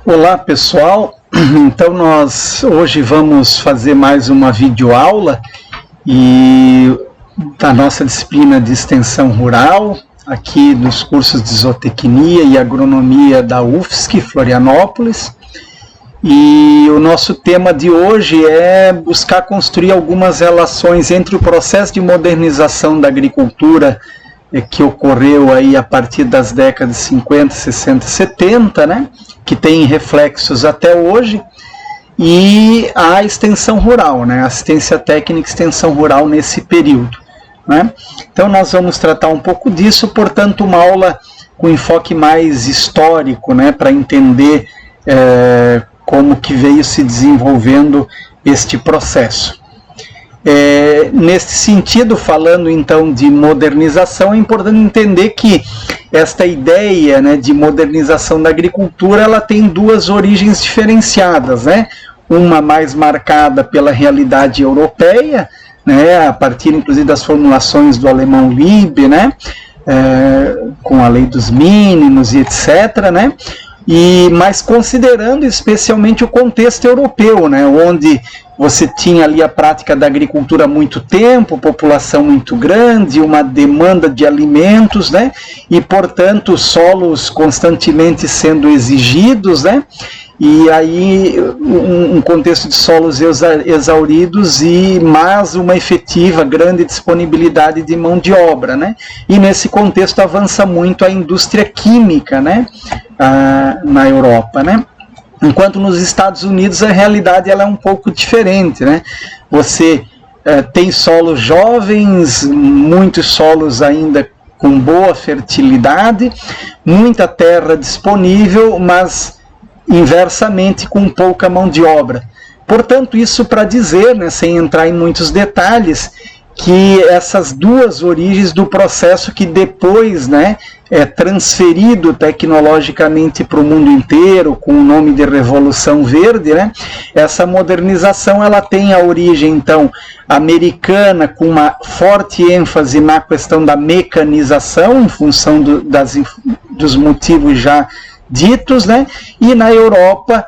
Olá pessoal, então nós hoje vamos fazer mais uma videoaula da nossa disciplina de extensão rural, aqui dos cursos de zootecnia e agronomia da UFSC, Florianópolis. E o nosso tema de hoje é buscar construir algumas relações entre o processo de modernização da agricultura que ocorreu aí a partir das décadas 50, 60, 70, né, que tem reflexos até hoje, e a extensão rural, né, assistência técnica e extensão rural nesse período, né. Então nós vamos tratar um pouco disso, portanto uma aula com enfoque mais histórico, né, para entender como que veio se desenvolvendo este processo. Nesse sentido, falando então de modernização, é importante entender que esta ideia, né, de modernização da agricultura, ela tem duas origens diferenciadas, né? Uma mais marcada pela realidade europeia, né, a partir inclusive das formulações do alemão Lieb, né, com a lei dos mínimos e etc., né? Mas considerando especialmente o contexto europeu, né, onde você tinha ali a prática da agricultura há muito tempo, população muito grande, uma demanda de alimentos, né, e portanto solos constantemente sendo exigidos, né, e aí um contexto de solos exauridos mas uma efetiva grande disponibilidade de mão de obra, né, e nesse contexto avança muito a indústria química, né, na Europa, né. Enquanto nos Estados Unidos a realidade ela é um pouco diferente, né? Você tem solos jovens, muitos solos ainda com boa fertilidade, muita terra disponível, mas inversamente com pouca mão de obra. Portanto, isso para dizer, né, sem entrar em muitos detalhes, que essas duas origens do processo que depois, né, é transferido tecnologicamente para o mundo inteiro, com o nome de Revolução Verde, né? Essa modernização ela tem a origem, então, americana, com uma forte ênfase na questão da mecanização, em função dos motivos já ditos, né? E na Europa,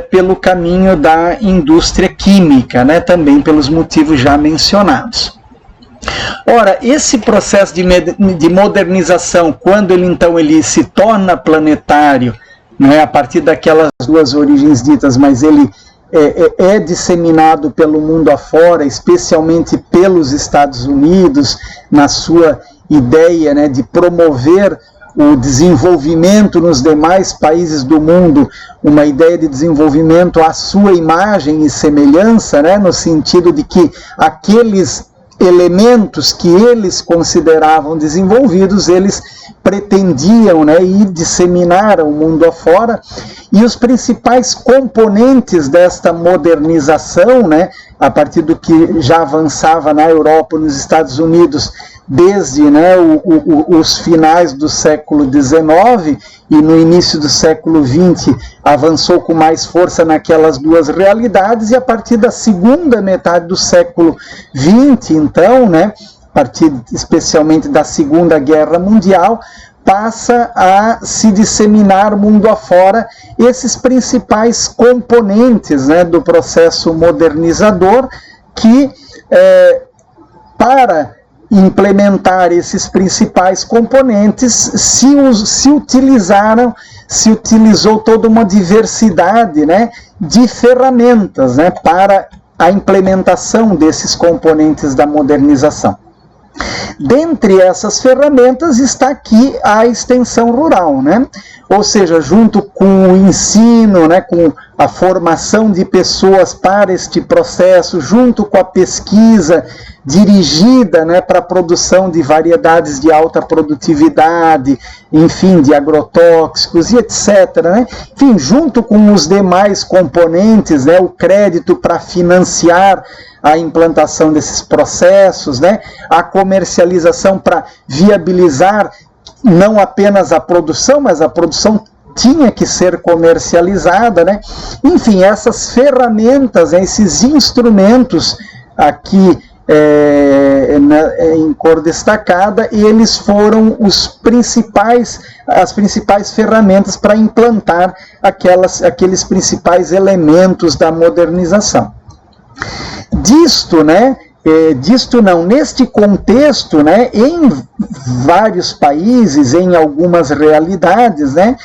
pelo caminho da indústria química, né? Também pelos motivos já mencionados. Ora, esse processo de modernização, quando ele se torna planetário, né, a partir daquelas duas origens ditas, mas ele é disseminado pelo mundo afora, especialmente pelos Estados Unidos, na sua ideia, né, de promover o desenvolvimento nos demais países do mundo, uma ideia de desenvolvimento à sua imagem e semelhança, né, no sentido de que aqueles elementos que eles consideravam desenvolvidos, eles pretendiam, né, e disseminaram o mundo afora, e os principais componentes desta modernização, né, a partir do que já avançava na Europa, nos Estados Unidos, desde, né, os finais do século XIX e no início do século XX avançou com mais força naquelas duas realidades, e a partir da segunda metade do século XX, então, né, a partir especialmente da Segunda Guerra Mundial, passa a se disseminar mundo afora esses principais componentes, né, do processo modernizador que, para implementar esses principais componentes, se utilizou toda uma diversidade, né, de ferramentas, né, para a implementação desses componentes da modernização. Dentre essas ferramentas está aqui a extensão rural, né? Ou seja, junto com o ensino, né, com a formação de pessoas para este processo, junto com a pesquisa dirigida, né, para a produção de variedades de alta produtividade, enfim, de agrotóxicos e etc., né? Enfim, junto com os demais componentes, né, o crédito para financiar a implantação desses processos, né, a comercialização para viabilizar não apenas a produção, mas a produção tinha que ser comercializada, né? Enfim, essas ferramentas, esses instrumentos aqui em cor destacada, eles foram as principais ferramentas para implantar aqueles principais elementos da modernização. Neste contexto, né, em vários países, em algumas realidades, né,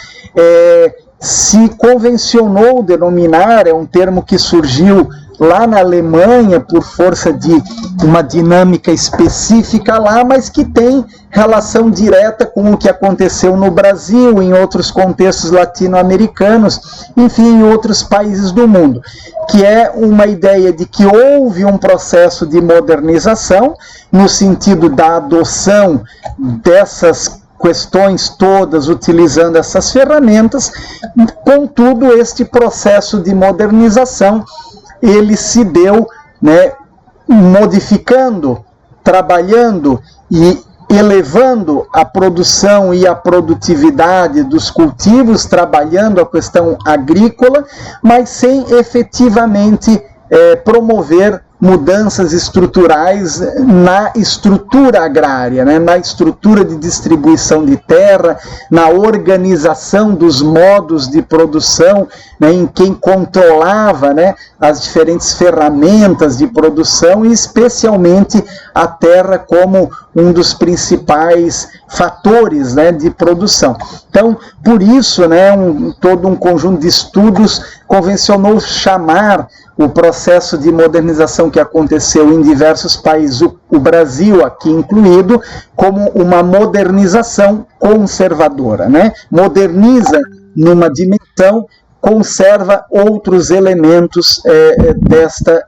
se convencionou denominar, é um termo que surgiu lá na Alemanha por força de uma dinâmica específica lá, mas que tem relação direta com o que aconteceu no Brasil, em outros contextos latino-americanos, enfim, em outros países do mundo, que é uma ideia de que houve um processo de modernização no sentido da adoção dessas questões todas utilizando essas ferramentas. Contudo, este processo de modernização ele se deu, né, modificando, trabalhando e elevando a produção e a produtividade dos cultivos, trabalhando a questão agrícola, mas sem efetivamente promover mudanças estruturais na estrutura agrária, né, na estrutura de distribuição de terra, na organização dos modos de produção, né, em quem controlava, né, as diferentes ferramentas de produção e especialmente a terra como um dos principais fatores, né, de produção. Então, por isso, né, todo um conjunto de estudos convencionou chamar o processo de modernização que aconteceu em diversos países, o Brasil aqui incluído, como uma modernização conservadora, né? Moderniza numa dimensão, conserva outros elementos desta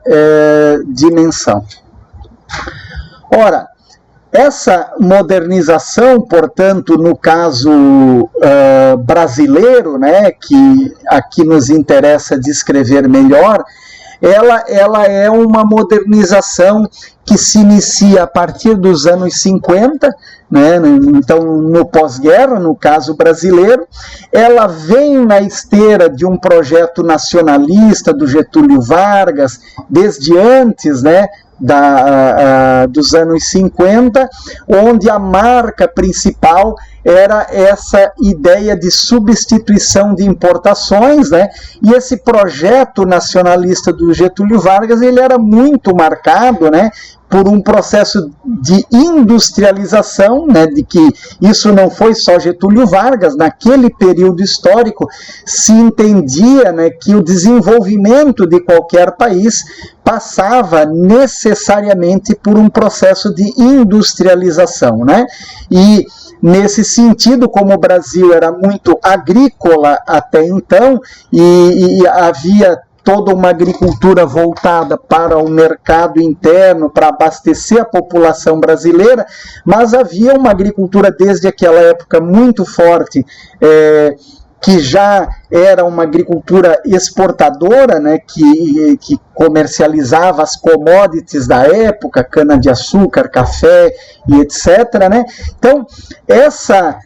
dimensão. Ora, essa modernização, portanto, no caso brasileiro, né, que aqui nos interessa descrever melhor, ela é uma modernização que se inicia a partir dos anos 50, né? Então, no pós-guerra, no caso brasileiro, ela vem na esteira de um projeto nacionalista do Getúlio Vargas, desde antes, né, dos anos 50, onde a marca principal era essa ideia de substituição de importações, né? E esse projeto nacionalista do Getúlio Vargas, ele era muito marcado, né, por um processo de industrialização, né, de que isso não foi só Getúlio Vargas, naquele período histórico se entendia, né, que o desenvolvimento de qualquer país passava necessariamente por um processo de industrialização, né? E nesse sentido, como o Brasil era muito agrícola até então, e havia toda uma agricultura voltada para o mercado interno, para abastecer a população brasileira, mas havia uma agricultura desde aquela época muito forte, que já era uma agricultura exportadora, né, que comercializava as commodities da época, cana-de-açúcar, café e etc., né? Então, essa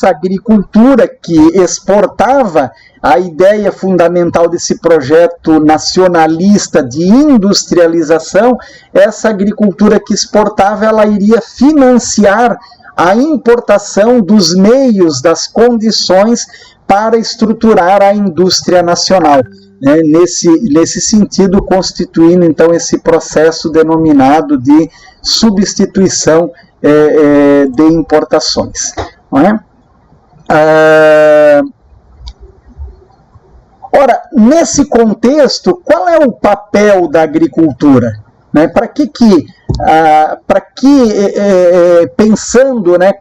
agricultura que exportava, a ideia fundamental desse projeto nacionalista de industrialização, essa agricultura que exportava, ela iria financiar a importação dos meios, das condições para estruturar a indústria nacional, né? Nesse sentido, constituindo então esse processo denominado de substituição de importações, não é? Ora, nesse contexto, qual é o papel da agricultura? Né? Pensando, né,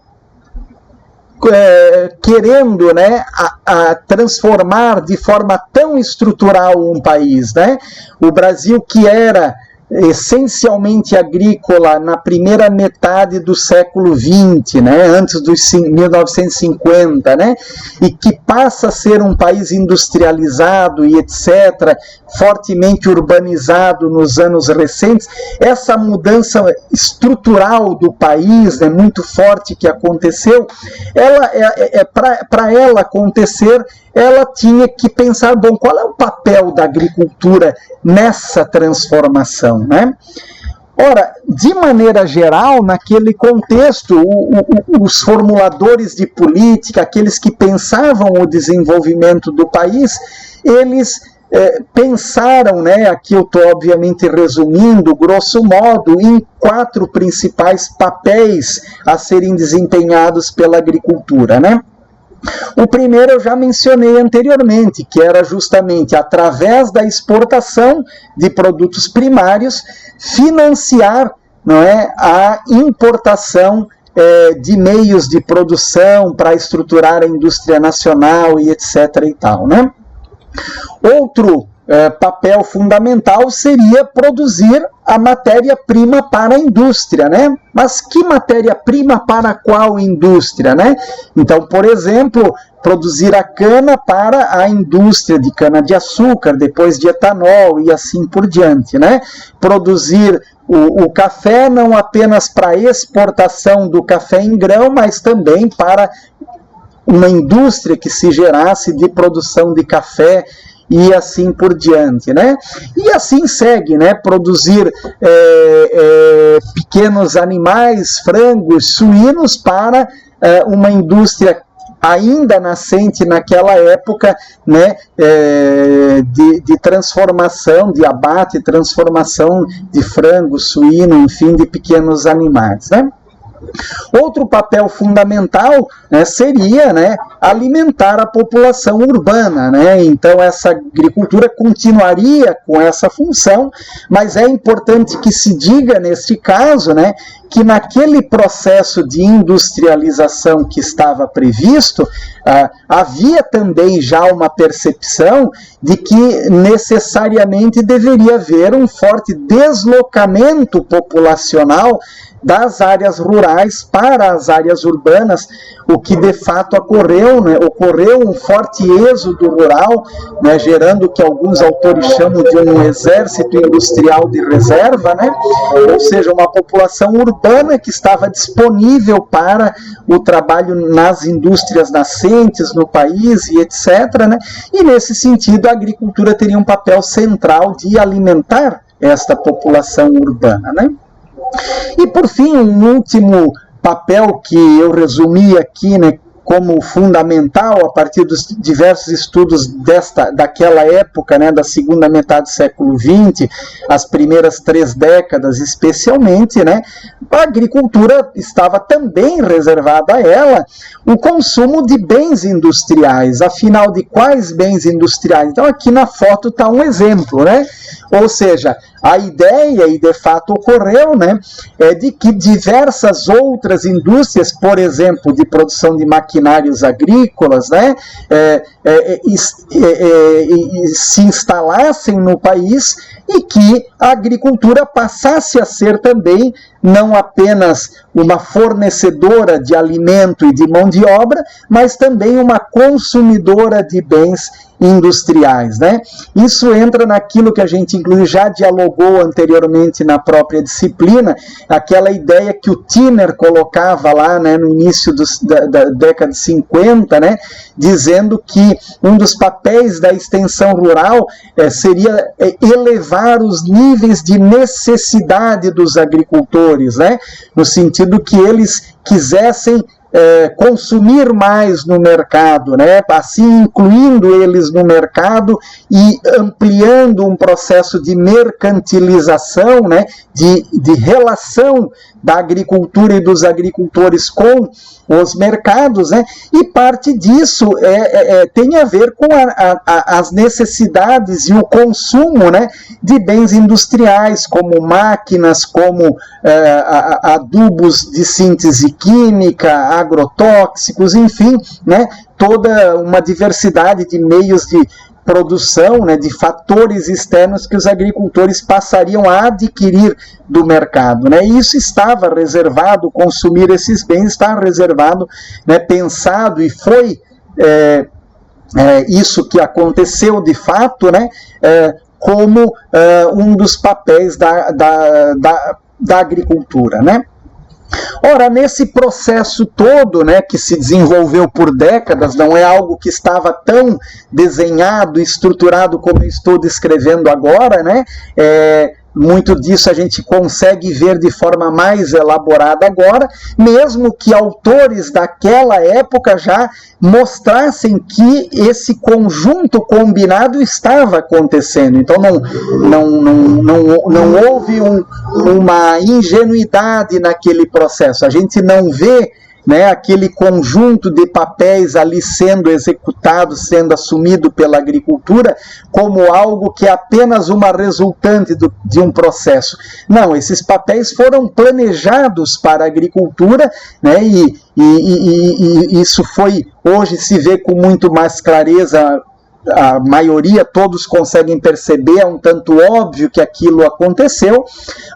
querendo, né, a transformar de forma tão estrutural um país, né? O Brasil, que era essencialmente agrícola na primeira metade do século XX, né, antes dos 1950, né, e que passa a ser um país industrializado e etc., fortemente urbanizado nos anos recentes, essa mudança estrutural do país, né, muito forte que aconteceu, para ela acontecer, ela tinha que pensar, bom, qual é o papel da agricultura nessa transformação, né? Ora, de maneira geral, naquele contexto, os formuladores de política, aqueles que pensavam o desenvolvimento do país, eles pensaram, né, aqui eu estou obviamente resumindo, grosso modo, em 4 principais papéis a serem desempenhados pela agricultura, né? O primeiro eu já mencionei anteriormente, que era justamente através da exportação de produtos primários, financiar, não é, a importação de meios de produção para estruturar a indústria nacional e etc. e tal, né? Outro papel fundamental seria produzir a matéria-prima para a indústria, né? Mas que matéria-prima para qual indústria, né? Então, por exemplo, produzir a cana para a indústria de cana-de-açúcar, depois de etanol e assim por diante, né? Produzir o café não apenas para exportação do café em grão, mas também para uma indústria que se gerasse de produção de café e assim por diante, né? E assim segue, né? Produzir pequenos animais, frangos, suínos para uma indústria ainda nascente naquela época, né? De transformação, de abate, transformação de frango, suíno, enfim, de pequenos animais, né? Outro papel fundamental, né, seria, né, alimentar a população urbana, né? Então essa agricultura continuaria com essa função, mas é importante que se diga neste caso, né, que naquele processo de industrialização que estava previsto, havia também já uma percepção de que necessariamente deveria haver um forte deslocamento populacional das áreas rurais para as áreas urbanas, o que de fato ocorreu, né? Ocorreu um forte êxodo rural, né? Gerando o que alguns autores chamam de um exército industrial de reserva, né? Ou seja, uma população urbana que estava disponível para o trabalho nas indústrias nascentes no país e etc., né? E nesse sentido a agricultura teria um papel central de alimentar esta população urbana, né? E por fim, um último papel que eu resumi aqui, né, como fundamental a partir dos diversos estudos daquela época, né, da segunda metade do século XX, as primeiras 3 décadas especialmente, né, a agricultura estava também reservada a ela o consumo de bens industriais. Afinal, de quais bens industriais? Então aqui na foto está um exemplo, né? Ou seja, a ideia, e de fato ocorreu, né, é de que diversas outras indústrias, por exemplo, de produção de maquinários agrícolas, né, se instalassem no país e que a agricultura passasse a ser também não apenas uma fornecedora de alimento e de mão de obra, mas também uma consumidora de bens industriais, né? Isso entra naquilo que a gente inclusive já dialogou anteriormente na própria disciplina, aquela ideia que o Tiner colocava lá, né, no início da década de 50, né, dizendo que um dos papéis da extensão rural seria elevar os níveis de necessidade dos agricultores, né, no sentido que eles quisessem consumir mais no mercado, né? Assim incluindo eles no mercado e ampliando um processo de mercantilização, né? de relação da agricultura e dos agricultores com os mercados, né? E parte disso tem a ver com as necessidades e o consumo, né, de bens industriais, como máquinas, como adubos de síntese química, agrotóxicos, enfim, né, toda uma diversidade de meios de produção, né, de fatores externos que os agricultores passariam a adquirir do mercado, né? E isso estava reservado, consumir esses bens está reservado, né, pensado, e foi isso que aconteceu de fato, né, como um dos papéis da agricultura, né? Ora, nesse processo todo, né, que se desenvolveu por décadas, não é algo que estava tão desenhado, estruturado como eu estou descrevendo agora, né, muito disso a gente consegue ver de forma mais elaborada agora, mesmo que autores daquela época já mostrassem que esse conjunto combinado estava acontecendo. Então não houve uma ingenuidade naquele processo. A gente não vê, né, aquele conjunto de papéis ali sendo executado, sendo assumido pela agricultura, como algo que é apenas uma resultante de um processo. Não, esses papéis foram planejados para a agricultura, né, e isso foi, hoje se vê com muito mais clareza, a maioria, todos conseguem perceber, é um tanto óbvio que aquilo aconteceu,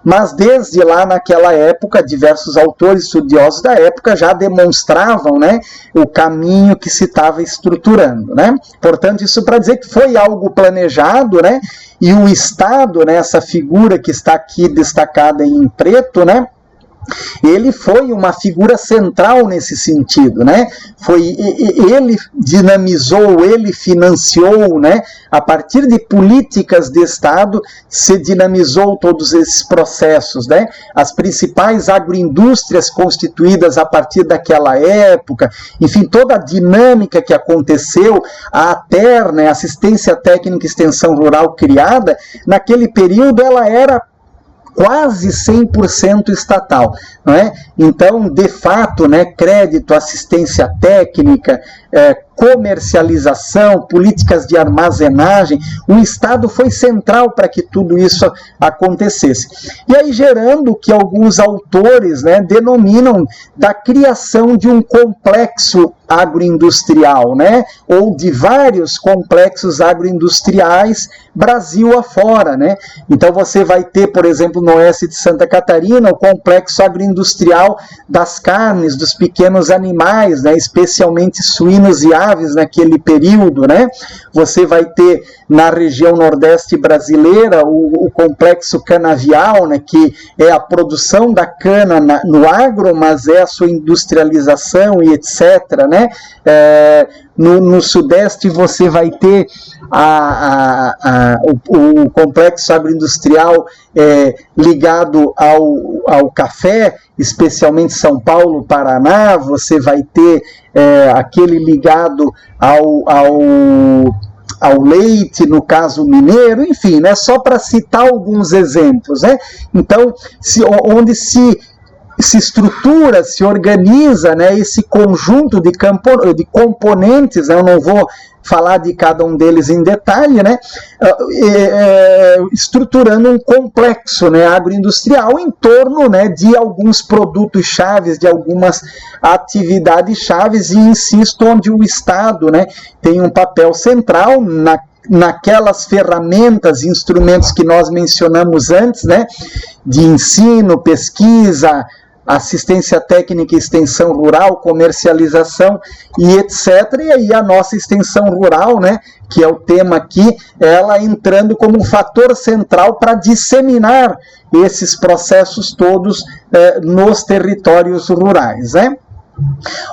mas desde lá naquela época, diversos autores estudiosos da época já demonstravam, né, o caminho que se estava estruturando, né? Portanto, isso para dizer que foi algo planejado, né, e o Estado, né, essa figura que está aqui destacada em preto, né, ele foi uma figura central nesse sentido, né? Ele dinamizou, ele financiou, né? A partir de políticas de Estado, se dinamizou todos esses processos, né? As principais agroindústrias constituídas a partir daquela época, enfim, toda a dinâmica que aconteceu, a ATER, né? Assistência Técnica e Extensão Rural criada, naquele período ela era quase 100% estatal, não é? Então, de fato, né, crédito, assistência técnica, comercialização, políticas de armazenagem, o Estado foi central para que tudo isso acontecesse. E aí gerando o que alguns autores, né, denominam da criação de um complexo agroindustrial, né, ou de vários complexos agroindustriais Brasil afora, né? Então você vai ter, por exemplo, no oeste de Santa Catarina, o complexo agroindustrial das carnes, dos pequenos animais, né, especialmente suínos e aves naquele período, né? Você vai ter na região nordeste brasileira o complexo canavial, né, que é a produção da cana no agro, mas é a sua industrialização e etc., né? No sudeste você vai ter o complexo agroindustrial ligado ao café, especialmente São Paulo, Paraná. Você vai ter aquele ligado ao leite, no caso mineiro, enfim, né, só para citar alguns exemplos, né? Então, onde se estrutura, se organiza, né, esse conjunto de componentes, né, eu não vou falar de cada um deles em detalhe, né, estruturando um complexo, né, agroindustrial em torno, né, de alguns produtos chaves, de algumas atividades chaves, e insisto, onde o Estado, né, tem um papel central naquelas ferramentas, instrumentos que nós mencionamos antes, né, de ensino, pesquisa, assistência técnica e extensão rural, comercialização e etc. E aí a nossa extensão rural, né, que é o tema aqui, ela entrando como um fator central para disseminar esses processos todos nos territórios rurais, né?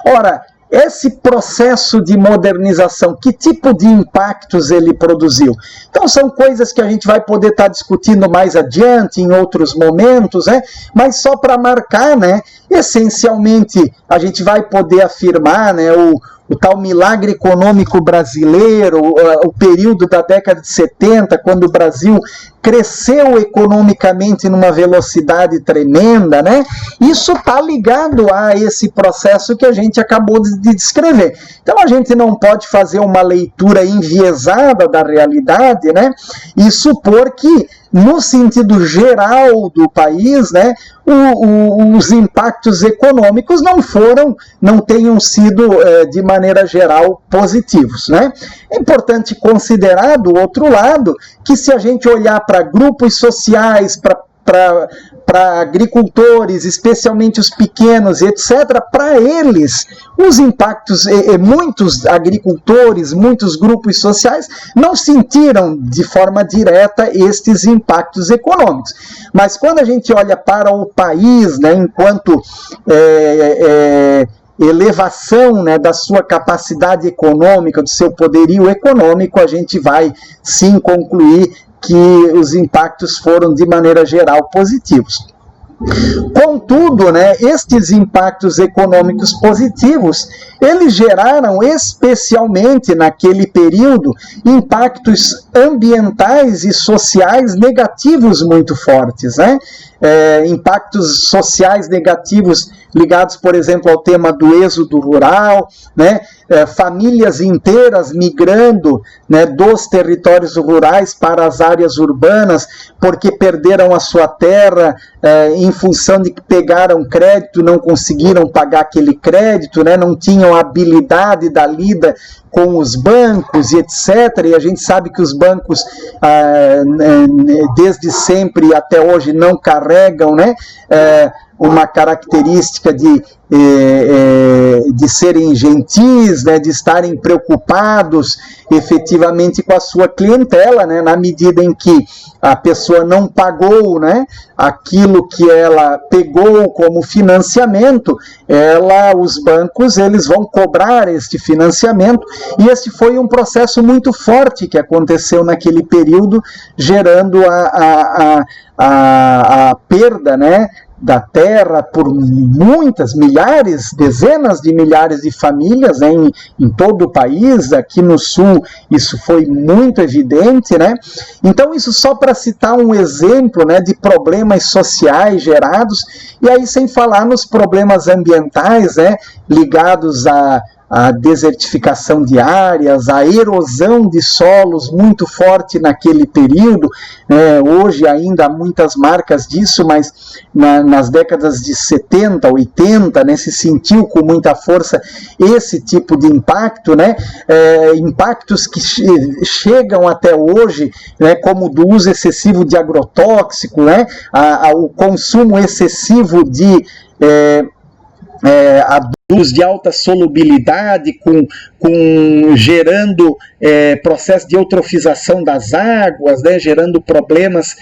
Ora, esse processo de modernização, que tipo de impactos ele produziu? Então são coisas que a gente vai poder estar discutindo mais adiante, em outros momentos, né? Mas só para marcar, né? Essencialmente, a gente vai poder afirmar, né, o tal milagre econômico brasileiro, o período da década de 70, quando o Brasil cresceu economicamente numa velocidade tremenda, né? Isso está ligado a esse processo que a gente acabou de descrever. Então a gente não pode fazer uma leitura enviesada da realidade, né? E supor que, no sentido geral do país, né, os impactos econômicos não tenham sido, de maneira geral, positivos, né? É importante considerar, do outro lado, que se a gente olhar para grupos sociais, para agricultores, especialmente os pequenos, etc., para eles, os impactos, muitos agricultores, muitos grupos sociais não sentiram de forma direta estes impactos econômicos. Mas quando a gente olha para o país, né, enquanto elevação, né, da sua capacidade econômica, do seu poderio econômico, a gente vai sim concluir que os impactos foram, de maneira geral, positivos. Contudo, né, estes impactos econômicos positivos, eles geraram, especialmente naquele período, impactos ambientais e sociais negativos muito fortes, né? Impactos sociais negativos ligados, por exemplo, ao tema do êxodo rural, né? Famílias inteiras migrando, né, dos territórios rurais para as áreas urbanas, porque perderam a sua terra em função de que pegaram crédito, não conseguiram pagar aquele crédito, né, não tinham habilidade da lida com os bancos e etc. E a gente sabe que os bancos, desde sempre até hoje, não carregam, né, uma característica de serem gentis, né, de estarem preocupados efetivamente com a sua clientela, né, na medida em que a pessoa não pagou, né, aquilo que ela pegou como financiamento, os bancos, eles vão cobrar este financiamento, e este foi um processo muito forte que aconteceu naquele período, gerando a perda, né, da terra por muitas, milhares, dezenas de milhares de famílias, né, em todo o país. Aqui no Sul isso foi muito evidente, né? Então isso só para citar um exemplo, né, de problemas sociais gerados, e aí sem falar nos problemas ambientais, né, ligados a desertificação de áreas, a erosão de solos muito forte naquele período. Hoje ainda há muitas marcas disso, mas nas décadas de 70, 80, né, se sentiu com muita força esse tipo de impacto, né, impactos que chegam até hoje, né, como do uso excessivo de agrotóxico, né, o consumo excessivo de adubos de alta solubilidade, gerando processo de eutrofização das águas, né, gerando problemas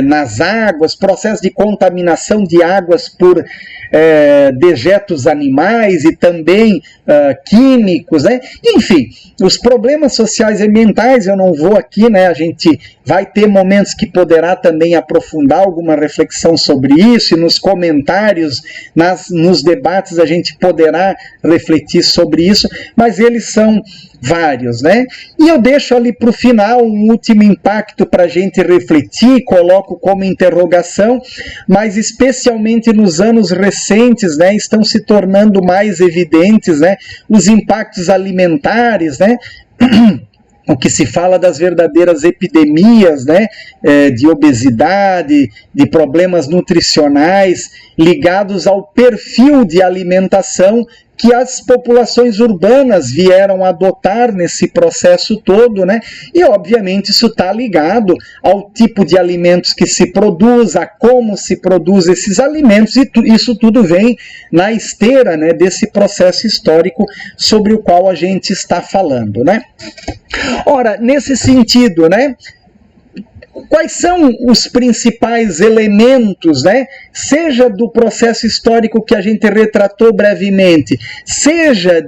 nas águas, processo de contaminação de águas por dejetos animais e também químicos, né? Enfim, os problemas sociais e ambientais, eu não vou aqui, né? A gente vai ter momentos que poderá também aprofundar alguma reflexão sobre isso, e nos comentários, nos debates a gente poderá refletir sobre isso, mas eles são vários, né? E eu deixo ali para o final um último impacto para a gente refletir, coloco como interrogação, mas especialmente nos anos recentes, né, estão se tornando mais evidentes, né, os impactos alimentares, né? O que se fala das verdadeiras epidemias, né, de obesidade, de problemas nutricionais ligados ao perfil de alimentação que as populações urbanas vieram adotar nesse processo todo, né? E obviamente isso está ligado ao tipo de alimentos que se produz, a como se produz esses alimentos, e isso tudo vem na esteira, né, desse processo histórico sobre o qual a gente está falando, né? Ora, nesse sentido, né, quais são os principais elementos, né, seja do processo histórico que a gente retratou brevemente, seja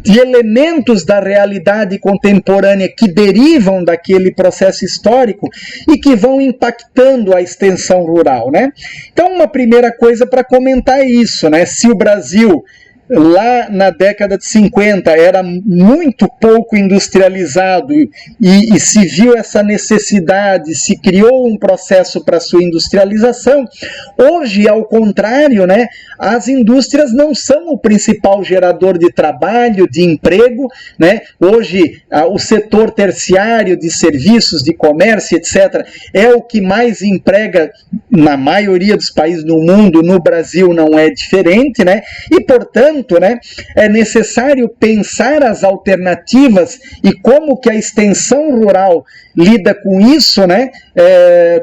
de elementos da realidade contemporânea que derivam daquele processo histórico e que vão impactando a extensão rural, né? Então, uma primeira coisa para comentar é isso, né? Se o Brasil lá na década de 50 era muito pouco industrializado e se viu essa necessidade, se criou um processo para sua industrialização. Hoje, ao contrário, né, as indústrias não são o principal gerador de trabalho, de emprego, né? Hoje, o setor terciário de serviços, de comércio, etc., é o que mais emprega na maioria dos países do mundo. No Brasil não é diferente, né? E, portanto, né, é necessário pensar as alternativas e como que a extensão rural lida com isso, né,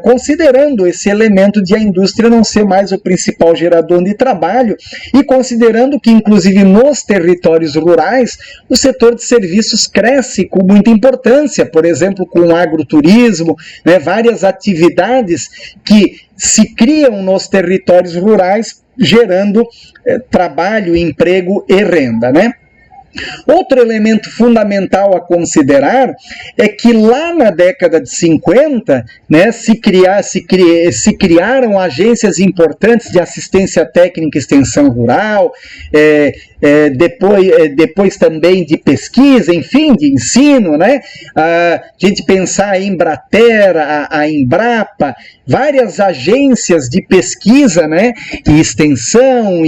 considerando esse elemento de a indústria não ser mais o principal gerador de trabalho, e considerando que, inclusive, nos territórios rurais, o setor de serviços cresce com muita importância, por exemplo, com o agroturismo, né, várias atividades que se criam nos territórios rurais, gerando trabalho, emprego e renda, né? Outro elemento fundamental a considerar é que lá na década de 50, né, se criaram agências importantes de assistência técnica e extensão rural, depois também de pesquisa, enfim, de ensino, né? A gente pensar a Embrater, a Embrapa, várias agências de pesquisa, né, e extensão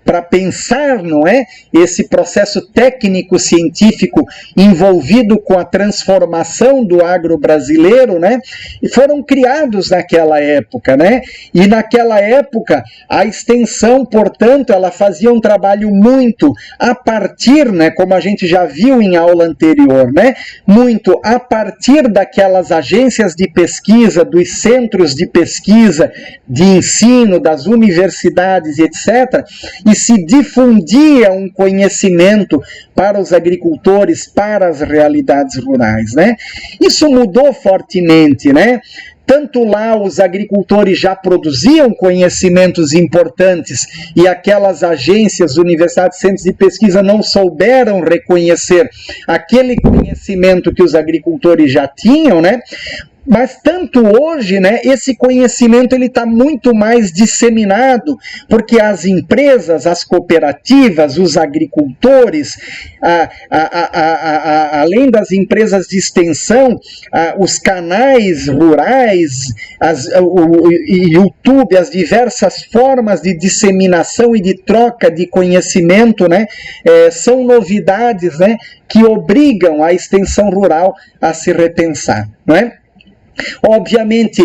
para pensar, não é, esse processo técnico-científico envolvido com a transformação do agro brasileiro, né, e foram criados naquela época, né, e naquela época a extensão, portanto, ela fazia um trabalho muito a partir, né, como a gente já viu em aula anterior, né, muito a partir daquelas agências de pesquisa, dos centros de pesquisa, de ensino, das universidades, etc., e se difundia um conhecimento para os agricultores, para as realidades rurais, né? Isso mudou fortemente, né? Tanto lá os agricultores já produziam conhecimentos importantes e aquelas agências, universidades, centros de pesquisa não souberam reconhecer aquele conhecimento que os agricultores já tinham, né? Mas tanto hoje, né, esse conhecimento ele está muito mais disseminado, porque as empresas, as cooperativas, os agricultores, além das empresas de extensão, os canais rurais, o YouTube, as diversas formas de disseminação e de troca de conhecimento, né, são novidades, né, que obrigam a extensão rural a se repensar, não é? Obviamente,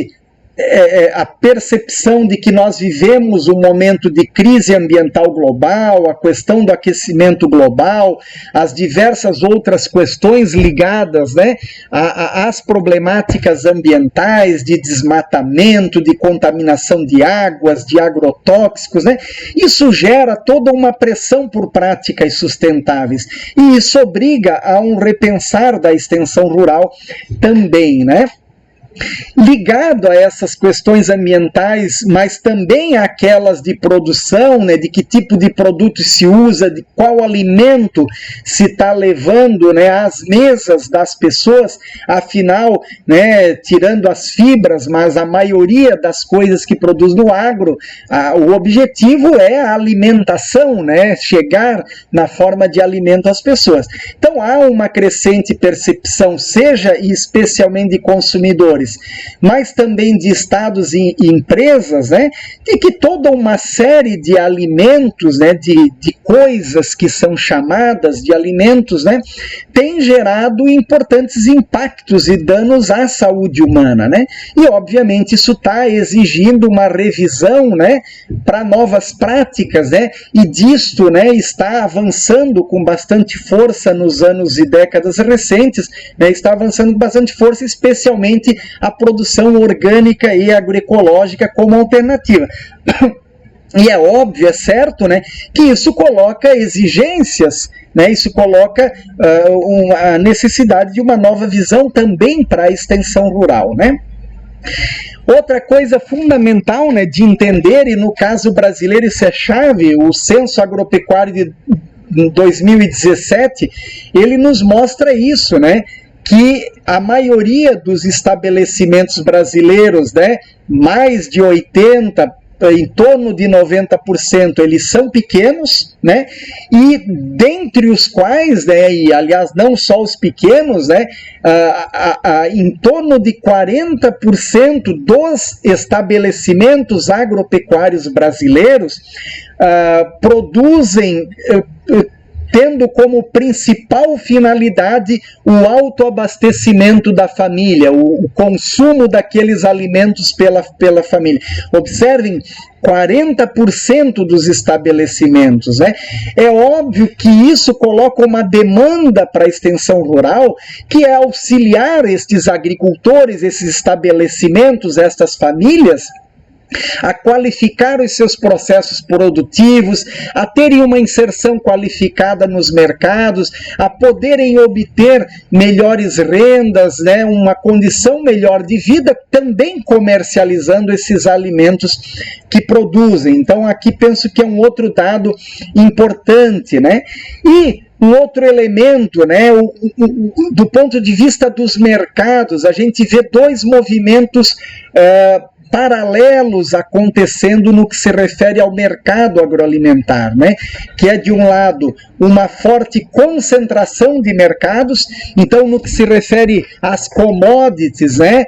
a percepção de que nós vivemos um momento de crise ambiental global, a questão do aquecimento global, as diversas outras questões ligadas, né, às problemáticas ambientais, de desmatamento, de contaminação de águas, de agrotóxicos, né, isso gera toda uma pressão por práticas sustentáveis, e isso obriga a um repensar da extensão rural também, né? Ligado a essas questões ambientais, mas também aquelas de produção, né, de que tipo de produto se usa, de qual alimento se está levando, né, às mesas das pessoas, afinal, né, tirando as fibras, mas a maioria das coisas que produz no agro, o objetivo é a alimentação, né, chegar na forma de alimento às pessoas. Então há uma crescente percepção, seja especialmente de consumidores, mas também de estados e empresas, né, de que toda uma série de alimentos, né, de coisas que são chamadas de alimentos, né, tem gerado importantes impactos e danos à saúde humana, né, e obviamente isso está exigindo uma revisão, né, para novas práticas, né, e disto, né, está avançando com bastante força nos anos e décadas recentes, né, está avançando com bastante força, especialmente a produção orgânica e agroecológica como alternativa. E é óbvio, é certo, né, que isso coloca exigências, né, isso coloca a necessidade de uma nova visão também para a extensão rural, né. Outra coisa fundamental, né, de entender, e no caso brasileiro isso é chave, o Censo Agropecuário de 2017, ele nos mostra isso, né, que a maioria dos estabelecimentos brasileiros, né, mais de 80%, em torno de 90%, eles são pequenos, né, e dentre os quais, né, e aliás não só os pequenos, né, em torno de 40% dos estabelecimentos agropecuários brasileiros produzem tendo como principal finalidade o autoabastecimento da família, o consumo daqueles alimentos pela família. Observem, 40% dos estabelecimentos, né? É óbvio que isso coloca uma demanda para a extensão rural, que é auxiliar estes agricultores, esses estabelecimentos, estas famílias, a qualificar os seus processos produtivos, a terem uma inserção qualificada nos mercados, a poderem obter melhores rendas, né, uma condição melhor de vida, também comercializando esses alimentos que produzem. Então aqui penso que é um outro dado importante, né? E um outro elemento, né, do ponto de vista dos mercados, a gente vê dois movimentos paralelos acontecendo no que se refere ao mercado agroalimentar, né? Que é, de um lado, uma forte concentração de mercados. Então, no que se refere às commodities, né?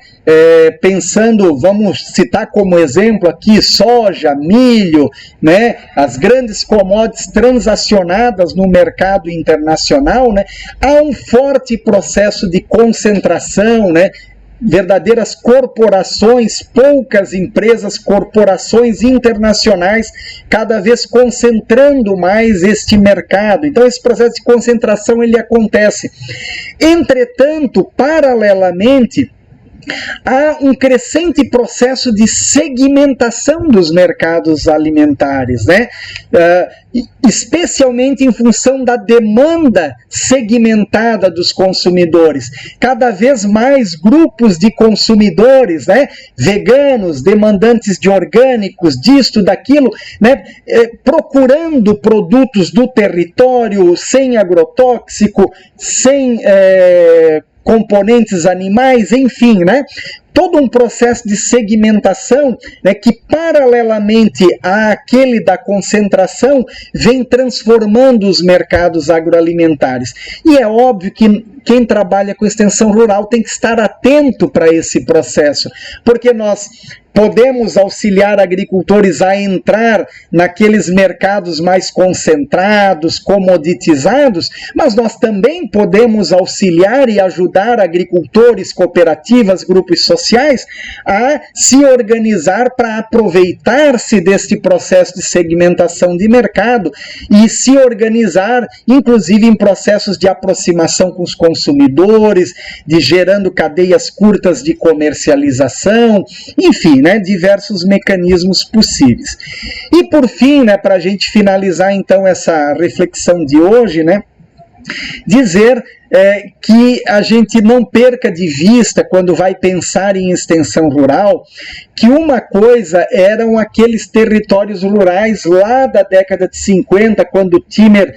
Pensando, vamos citar como exemplo aqui, soja, milho, né? As grandes commodities transacionadas no mercado internacional, né? Há um forte processo de concentração, né? Verdadeiras corporações, poucas empresas, corporações internacionais, cada vez concentrando mais este mercado. Então esse processo de concentração ele acontece. Entretanto, paralelamente, há um crescente processo de segmentação dos mercados alimentares, né? Especialmente em função da demanda segmentada dos consumidores. Cada vez mais grupos de consumidores, né? Veganos, demandantes de orgânicos, disto, daquilo, né? Procurando produtos do território, sem agrotóxico, sem componentes animais, enfim, né? Todo um processo de segmentação, né, que, paralelamente àquele da concentração, vem transformando os mercados agroalimentares. E é óbvio que quem trabalha com extensão rural tem que estar atento para esse processo, porque nós podemos auxiliar agricultores a entrar naqueles mercados mais concentrados, comoditizados, mas nós também podemos auxiliar e ajudar agricultores, cooperativas, grupos sociais a se organizar para aproveitar-se deste processo de segmentação de mercado e se organizar, inclusive, em processos de aproximação com os consumidores, de gerando cadeias curtas de comercialização, enfim, né, diversos mecanismos possíveis. E por fim, né, para a gente finalizar então essa reflexão de hoje, né, dizer que a gente não perca de vista, quando vai pensar em extensão rural, que uma coisa eram aqueles territórios rurais lá da década de 50, quando Timmer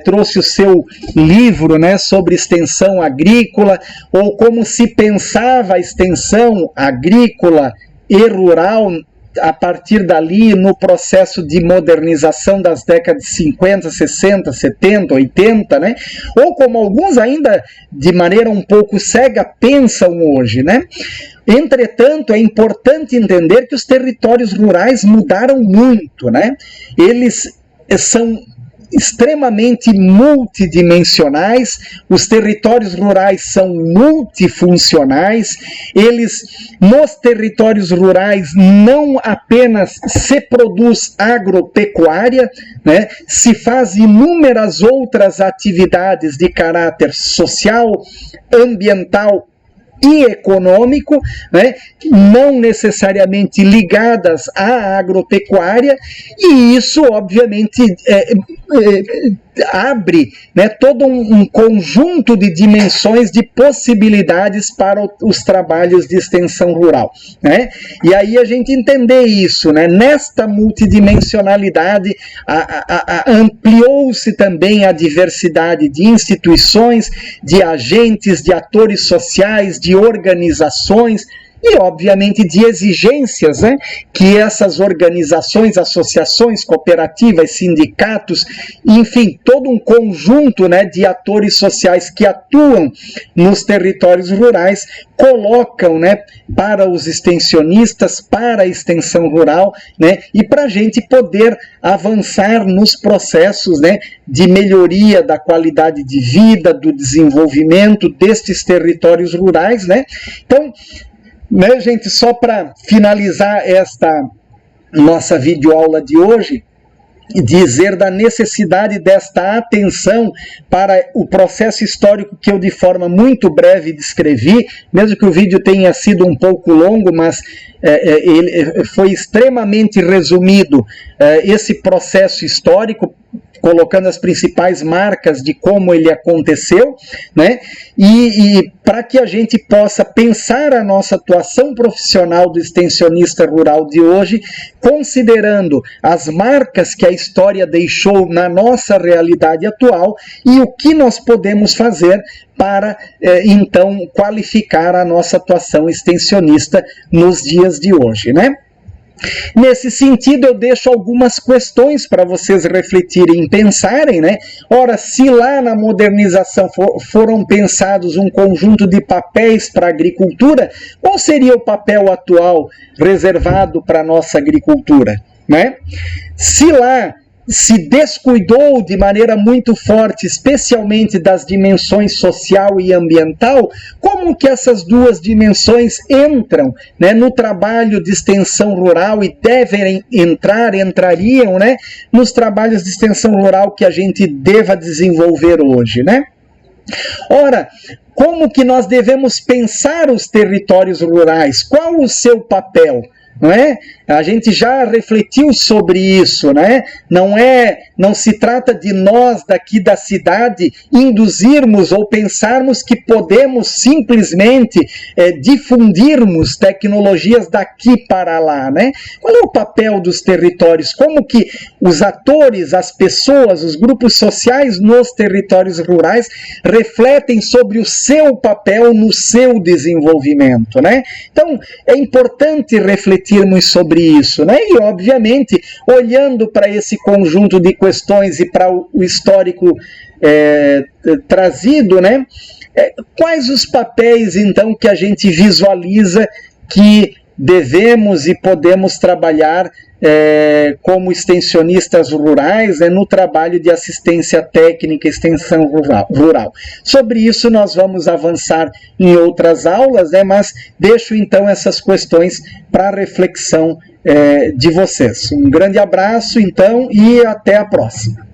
trouxe o seu livro, né, sobre extensão agrícola, ou como se pensava a extensão agrícola e rural a partir dali no processo de modernização das décadas de 50, 60, 70, 80, né? Ou como alguns ainda de maneira um pouco cega pensam hoje, né? Entretanto, é importante entender que os territórios rurais mudaram muito, né? Eles são extremamente multidimensionais, os territórios rurais são multifuncionais, eles, nos territórios rurais, não apenas se produz agropecuária, né, se faz inúmeras outras atividades de caráter social, ambiental e econômico, né, não necessariamente ligadas à agropecuária, e isso, obviamente, abre, né, todo um conjunto de dimensões, de possibilidades para os trabalhos de extensão rural, né? E aí a gente entender isso, né? Nesta multidimensionalidade ampliou-se também a diversidade de instituições, de agentes, de atores sociais, de organizações, e, obviamente, de exigências, né, que essas organizações, associações, cooperativas, sindicatos, enfim, todo um conjunto, né, de atores sociais que atuam nos territórios rurais colocam, né, para os extensionistas, para a extensão rural, né, e para a gente poder avançar nos processos, né, de melhoria da qualidade de vida, do desenvolvimento destes territórios rurais, né. Então, né, gente, só para finalizar esta nossa videoaula de hoje, dizer da necessidade desta atenção para o processo histórico que eu de forma muito breve descrevi, mesmo que o vídeo tenha sido um pouco longo, mas ele foi extremamente resumido, esse processo histórico, colocando as principais marcas de como ele aconteceu, né? E para que a gente possa pensar a nossa atuação profissional do extensionista rural de hoje, considerando as marcas que a história deixou na nossa realidade atual e o que nós podemos fazer para, então, qualificar a nossa atuação extensionista nos dias de hoje, né? Nesse sentido, eu deixo algumas questões para vocês refletirem e pensarem, né? Ora, se lá na modernização foram pensados um conjunto de papéis para a agricultura, qual seria o papel atual reservado para a nossa agricultura, né? Se lá se descuidou de maneira muito forte, especialmente das dimensões social e ambiental, como que essas duas dimensões entram, né, no trabalho de extensão rural e devem entrariam, né, nos trabalhos de extensão rural que a gente deva desenvolver hoje, né? Ora, como que nós devemos pensar os territórios rurais? Qual o seu papel? Não é? A gente já refletiu sobre isso, né? Não se trata de nós daqui da cidade induzirmos ou pensarmos que podemos simplesmente difundirmos tecnologias daqui para lá, né? Qual é o papel dos territórios? Como que os atores, as pessoas, os grupos sociais nos territórios rurais refletem sobre o seu papel no seu desenvolvimento, né? Então, é importante refletirmos sobre isso, né? E, obviamente, olhando para esse conjunto de questões e para o histórico trazido, né? Quais os papéis, então, que a gente visualiza que devemos e podemos trabalhar como extensionistas rurais, no trabalho de assistência técnica e extensão rural. Sobre isso nós vamos avançar em outras aulas, mas deixo então essas questões para reflexão de vocês. Um grande abraço então e até a próxima.